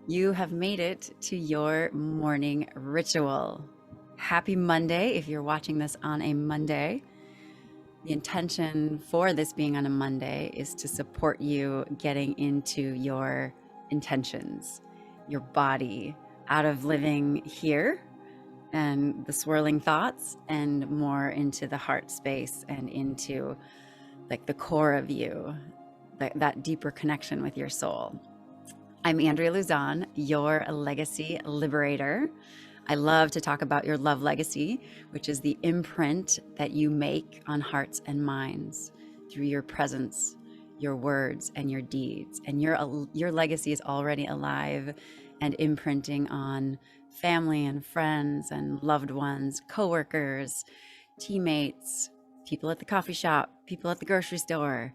You have made it to your morning ritual. Happy Monday if you're watching this on a Monday. The intention for this being on a Monday is to support you getting into your intentions, your body, out of living here and the swirling thoughts and more into the heart space and into like the core of you, that deeper connection with your soul. I'm Andrea Luzon, your legacy liberator. I love to talk about your love legacy, which is the imprint that you make on hearts and minds through your presence, your words, and your deeds. And your legacy is already alive and imprinting on family and friends and loved ones, coworkers, teammates, people at the coffee shop, people at the grocery store.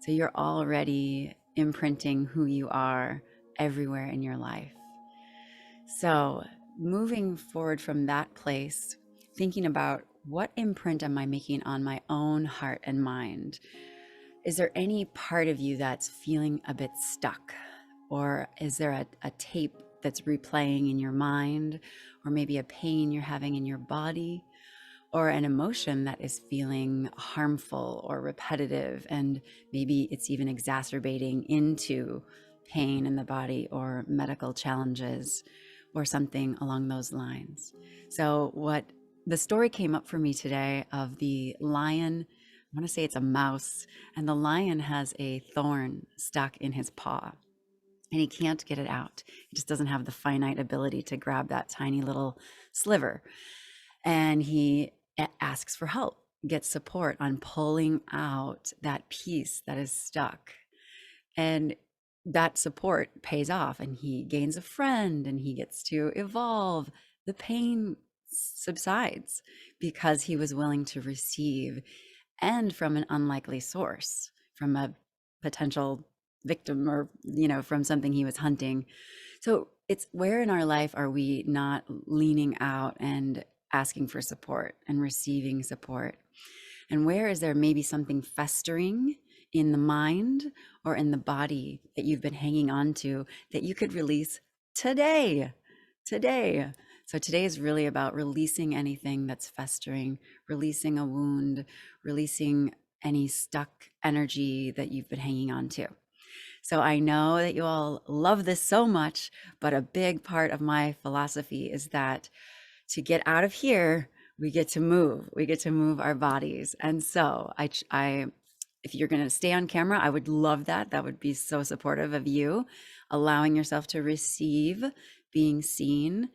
So you're already imprinting who you are everywhere in your life. So moving forward from that place, thinking about what imprint am I making on my own heart and mind? Is there any part of you that's feeling a bit stuck? Or is there a tape that's replaying in your mind? Or maybe a pain you're having in your body? Or an emotion that is feeling harmful or repetitive, and maybe it's even exacerbating into pain in the body or medical challenges or something along those lines. So what the story came up for me today of the lion, I want to say it's a mouse, and the lion has a thorn stuck in his paw and he can't get it out. He just doesn't have the finite ability to grab that tiny little sliver. And he asks for help, gets support on pulling out that piece that is stuck. And that support pays off, and he gains a friend and he gets to evolve. The pain subsides because he was willing to receive, and from an unlikely source, from a potential victim, or from something he was hunting. So it's where in our life are we not leaning out and asking for support and receiving support? And where is there maybe something festering in the mind or in the body that you've been hanging on to that you could release today? So today is really about releasing anything that's festering, releasing a wound, releasing any stuck energy that you've been hanging on to. So I know that you all love this so much, but a big part of my philosophy is that to get out of here, we get to move our bodies. And so if you're going to stay on camera, I would love that. That would be so supportive of you, allowing yourself to receive, being seen,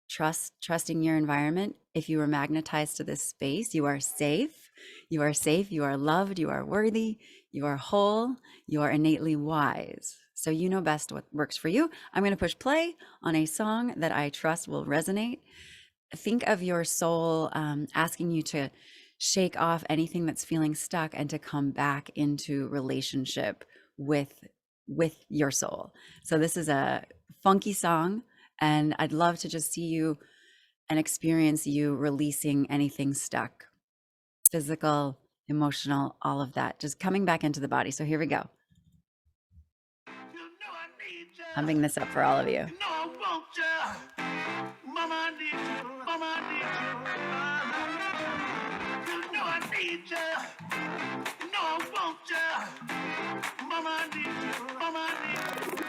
trusting your environment. If you are magnetized to this space, you are safe. You are safe. You are loved. You are worthy. You are whole. You are innately wise. So you know best what works for you. I'm going to push play on a song that I trust will resonate. Think of your soul asking you to shake off anything that's feeling stuck and to come back into relationship with your soul. So this is a funky song, and I'd love to just see you and experience you releasing anything stuck, physical, emotional, all of that, just coming back into the body. So here we go. Humming this up for all of you. Mama, I need you. Mama, I need you. You know I need you. You know I want you. Mama, I need you. Mama, I need you.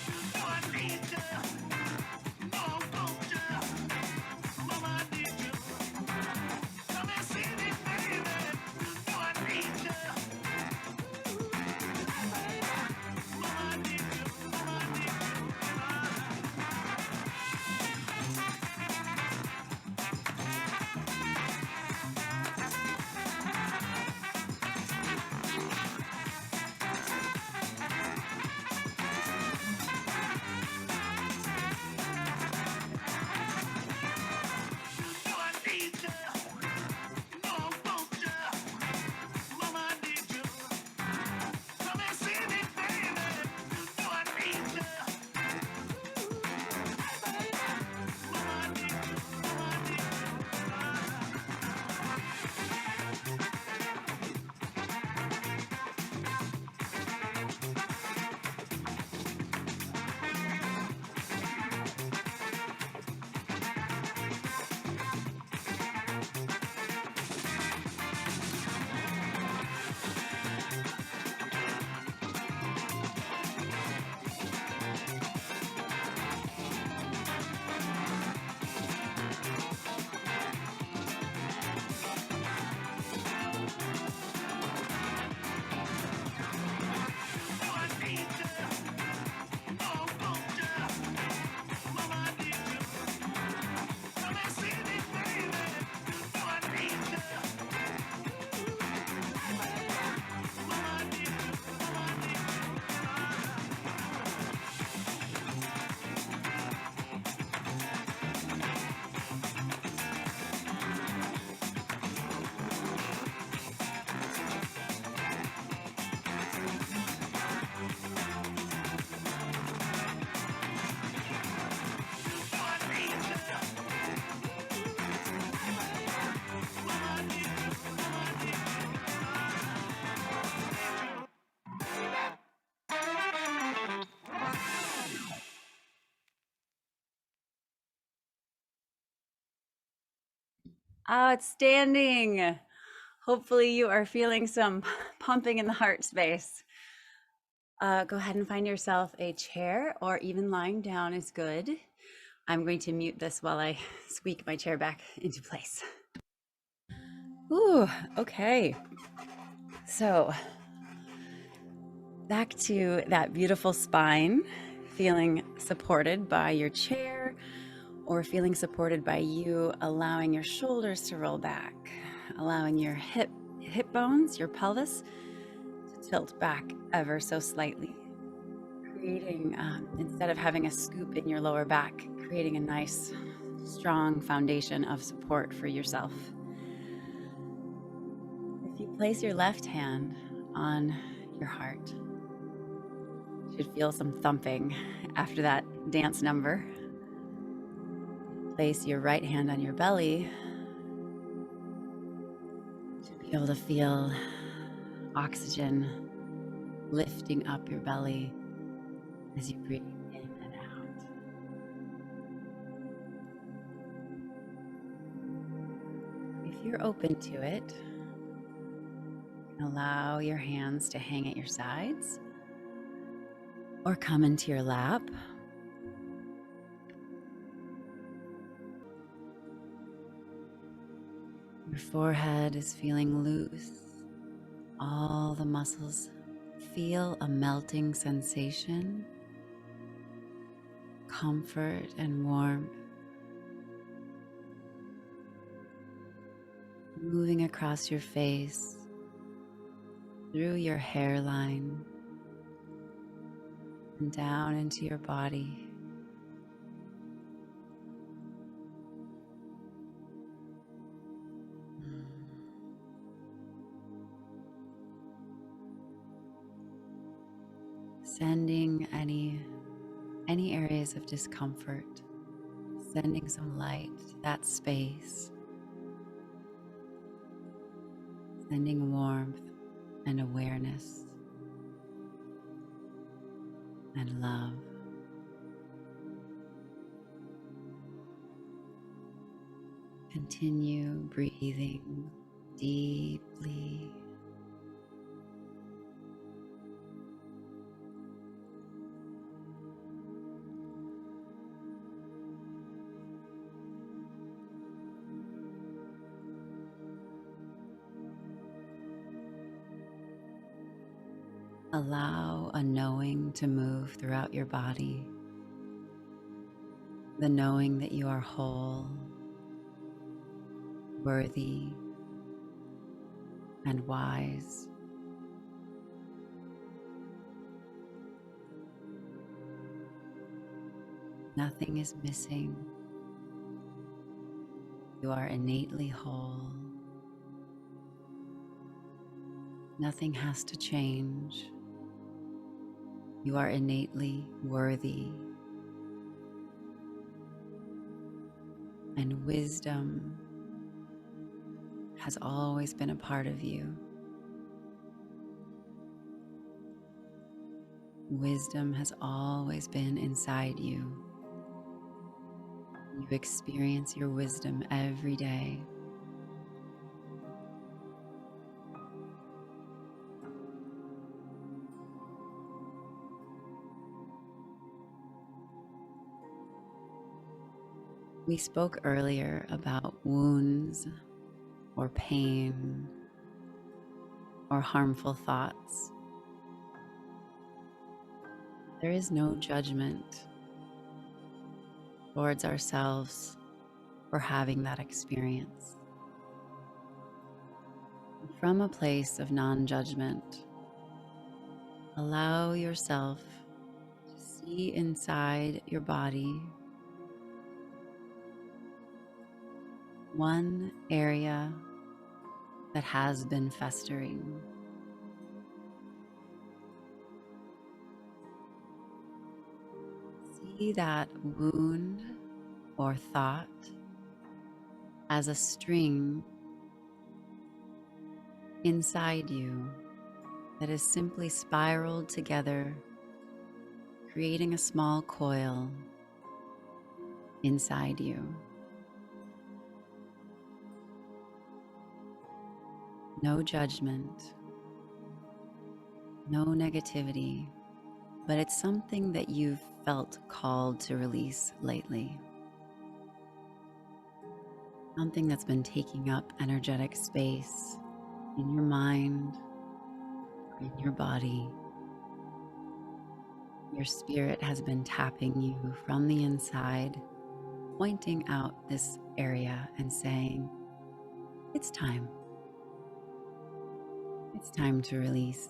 You know I need you. You know I want you. Mama, I need you. Come and see me, baby. You know I need you. Mama, I need you. Mama, I need you. Outstanding. Hopefully you are feeling some pumping in the heart space. Go ahead and find yourself a chair, or even lying down is good. I'm going to mute this while I squeak my chair back into place. Ooh, okay. So back to that beautiful spine, feeling supported by your chair or feeling supported by you, allowing your shoulders to roll back, allowing your hip bones, your pelvis, to tilt back ever so slightly, creating, instead of having a scoop in your lower back, creating a nice, strong foundation of support for yourself. If you place your left hand on your heart, you should feel some thumping after that dance number. Place your right hand on your belly to be able to feel oxygen lifting up your belly as you breathe in and out. If you're open to it, allow your hands to hang at your sides or come into your lap. Your forehead is feeling loose. All the muscles feel a melting sensation, comfort and warmth, moving across your face, through your hairline, and down into your body. Sending any areas of discomfort, sending some light to that space, sending warmth and awareness and love. Continue breathing deeply. Allow a knowing to move throughout your body. The knowing that you are whole, worthy, and wise. Nothing is missing. You are innately whole. Nothing has to change. You are innately worthy. And wisdom has always been a part of you. Wisdom has always been inside you. You experience your wisdom every day. We spoke earlier about wounds or pain or harmful thoughts. There is no judgment towards ourselves for having that experience. From a place of non-judgment, allow yourself to see inside your body one area that has been festering. See that wound or thought as a string inside you that is simply spiraled together, creating a small coil inside you. No judgment, no negativity, but it's something that you've felt called to release lately. Something that's been taking up energetic space in your mind, in your body. Your spirit has been tapping you from the inside, pointing out this area and saying, it's time. It's time to release.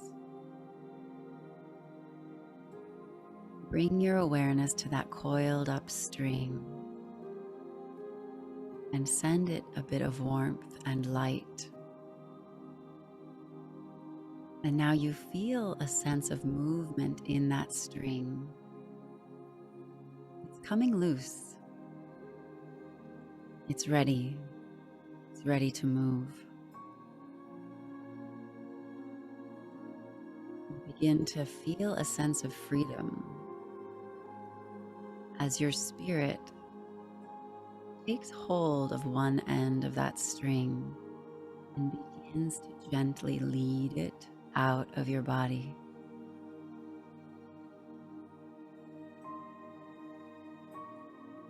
Bring your awareness to that coiled up string and send it a bit of warmth and light. And now you feel a sense of movement in that string. It's coming loose. It's ready. It's ready to move. You begin to feel a sense of freedom as your spirit takes hold of one end of that string and begins to gently lead it out of your body.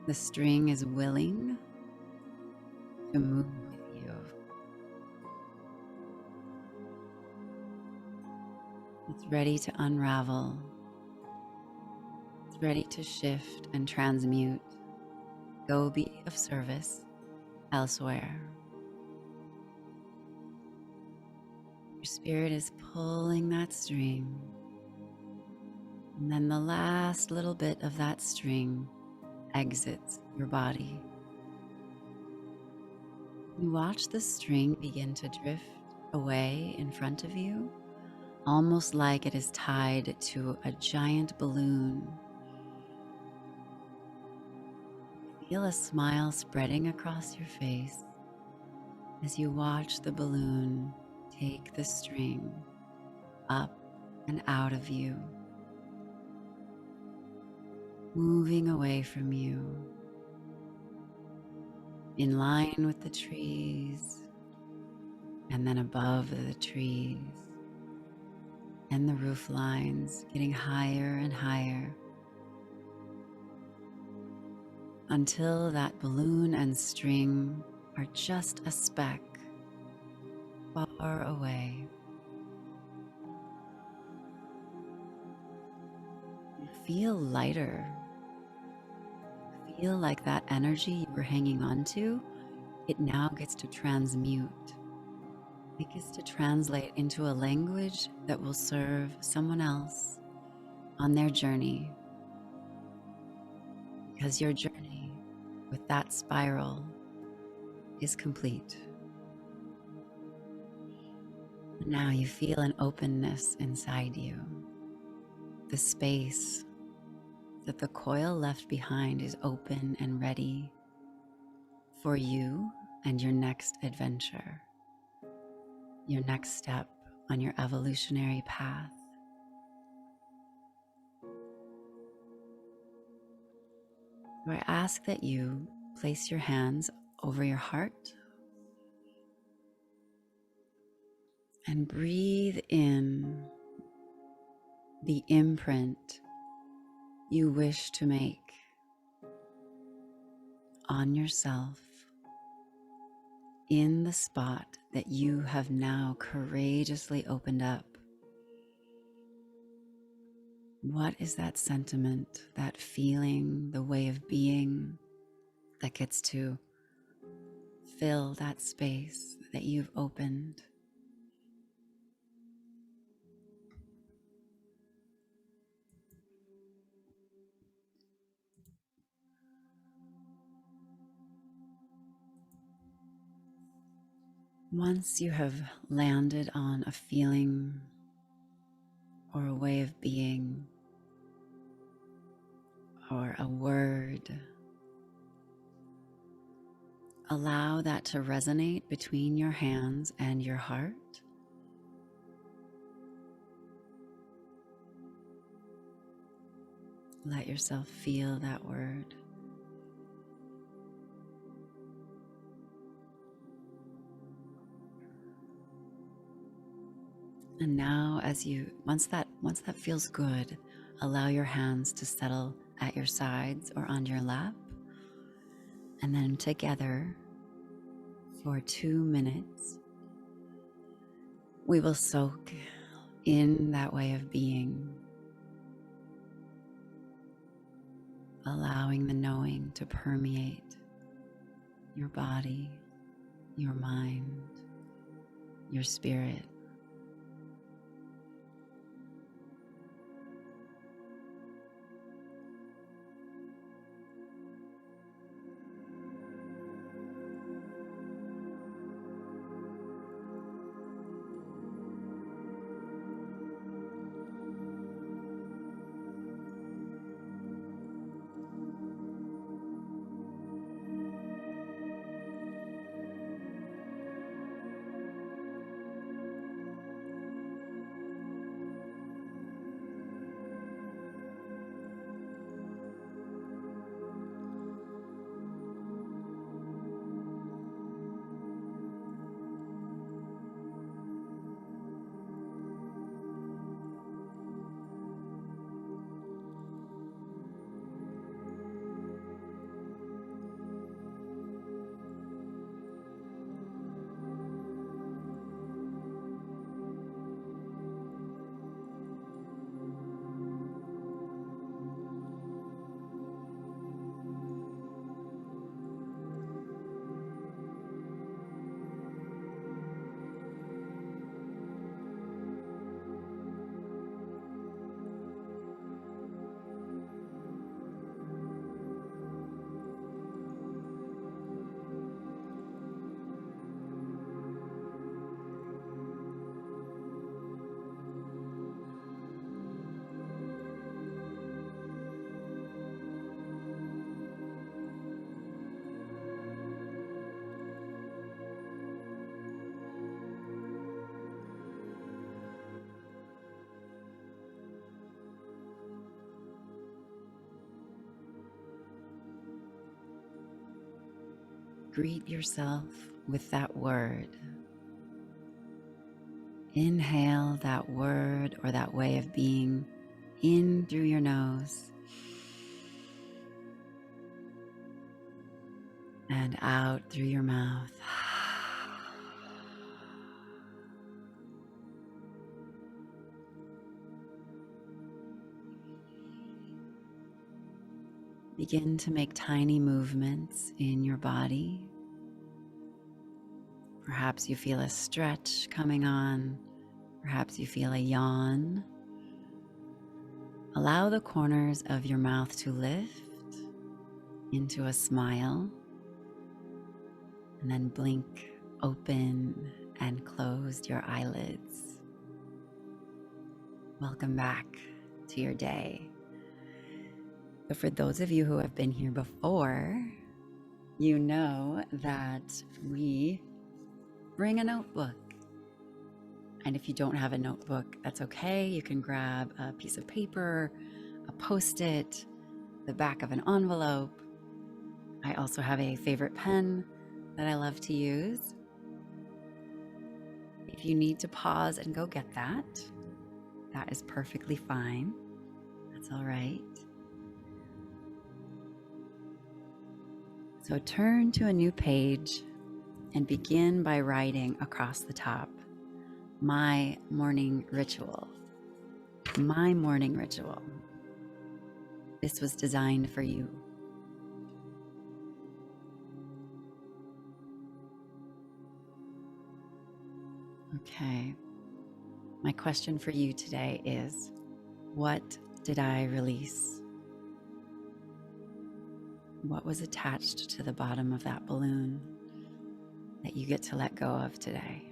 The string is willing to move with you. It's ready to unravel. It's ready to shift and transmute. Go be of service elsewhere. Your spirit is pulling that string. And then the last little bit of that string exits your body. You watch the string begin to drift away in front of you, almost like it is tied to a giant balloon. Feel a smile spreading across your face as you watch the balloon take the string up and out of you, moving away from you, in line with the trees, and then above the trees, and the roof lines getting higher and higher, until that balloon and string are just a speck far away. You feel lighter. Feel like that energy you were hanging on to, it now gets to transmute. It gets to translate into a language that will serve someone else on their journey. Because your journey with that spiral is complete. Now you feel an openness inside you. The space that the coil left behind is open and ready for you and your next adventure, your next step on your evolutionary path. So I ask that you place your hands over your heart and breathe in the imprint you wish to make on yourself in the spot that you have now courageously opened up. What is that sentiment, that feeling, the way of being that gets to fill that space that you've opened? Once you have landed on a feeling or a way of being or a word, allow that to resonate between your hands and your heart. Let yourself feel that word. And now once that feels good, allow your hands to settle at your sides or on your lap. And then together for 2 minutes, we will soak in that way of being, allowing the knowing to permeate your body, your mind, your spirit. Greet yourself with that word. Inhale that word or that way of being in through your nose and out through your mouth. Begin to make tiny movements in your body. Perhaps you feel a stretch coming on. Perhaps you feel a yawn. Allow the corners of your mouth to lift into a smile, and then blink open and close your eyelids. Welcome back to your day. So for those of you who have been here before, you know that we bring a notebook. And if you don't have a notebook, that's okay. You can grab a piece of paper, a Post-it, the back of an envelope. I also have a favorite pen that I love to use. If you need to pause and go get that, that is perfectly fine. That's all right. So turn to a new page and begin by writing across the top, my morning ritual. My morning ritual. This was designed for you. Okay. My question for you today is, what did I release? What was attached to the bottom of that balloon that you get to let go of today?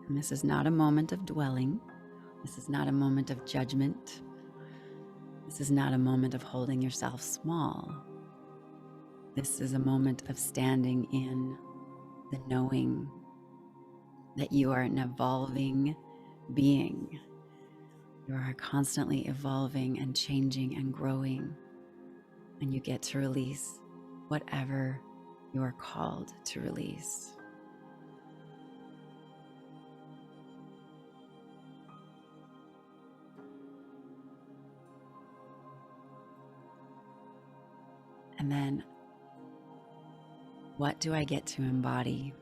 And this is not a moment of dwelling. This is not a moment of judgment. This is not a moment of holding yourself small. This is a moment of standing in the knowing that you are an evolving being. You are constantly evolving and changing and growing, and you get to release whatever you are called to release. And then, what do I get to embody?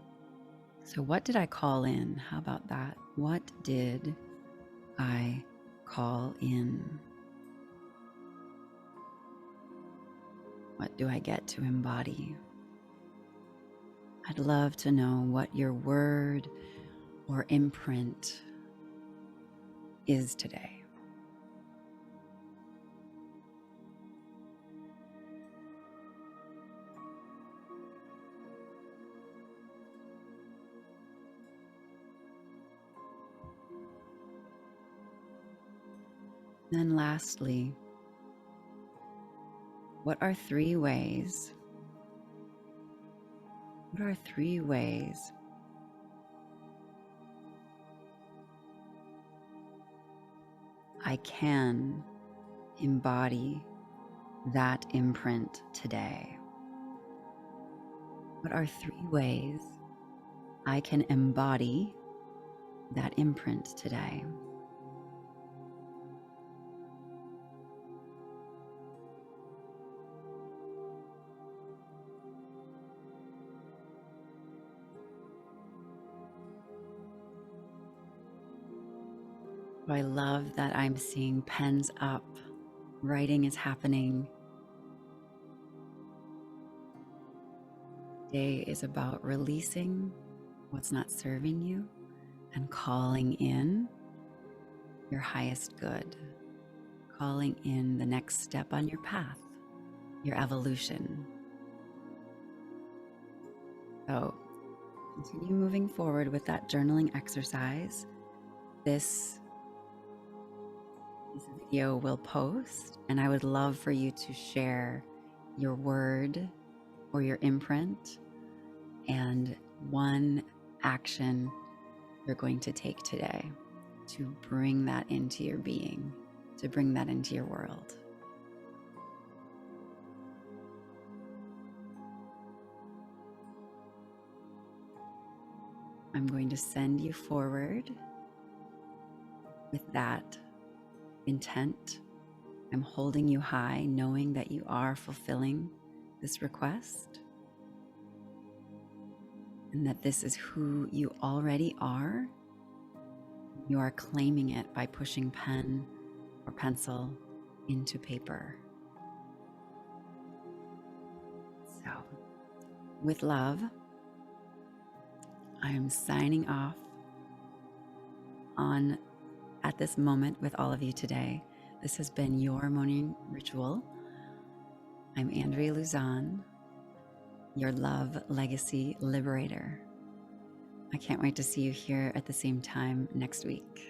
So, what did I call in? How about that? What did I call in? What do I get to embody? I'd love to know what your word or imprint is today. Then lastly, what are three ways I can embody that imprint today? What are three ways I can embody that imprint today? I love that I'm seeing pens up, writing is happening. Today is about releasing what's not serving you and calling in your highest good, calling in the next step on your path, your evolution. So continue moving forward with that journaling exercise. This video will post, and I would love for you to share your word or your imprint and one action you're going to take today to bring that into your being, to bring that into your world. I'm going to send you forward with that intent. I'm holding you high, knowing that you are fulfilling this request and that this is who you already are. You are claiming it by pushing pen or pencil into paper. So, with love, I am signing off at this moment with all of you today. This has been your morning ritual. I'm Andrea Luzon, your love legacy liberator. I can't wait to see you here at the same time next week.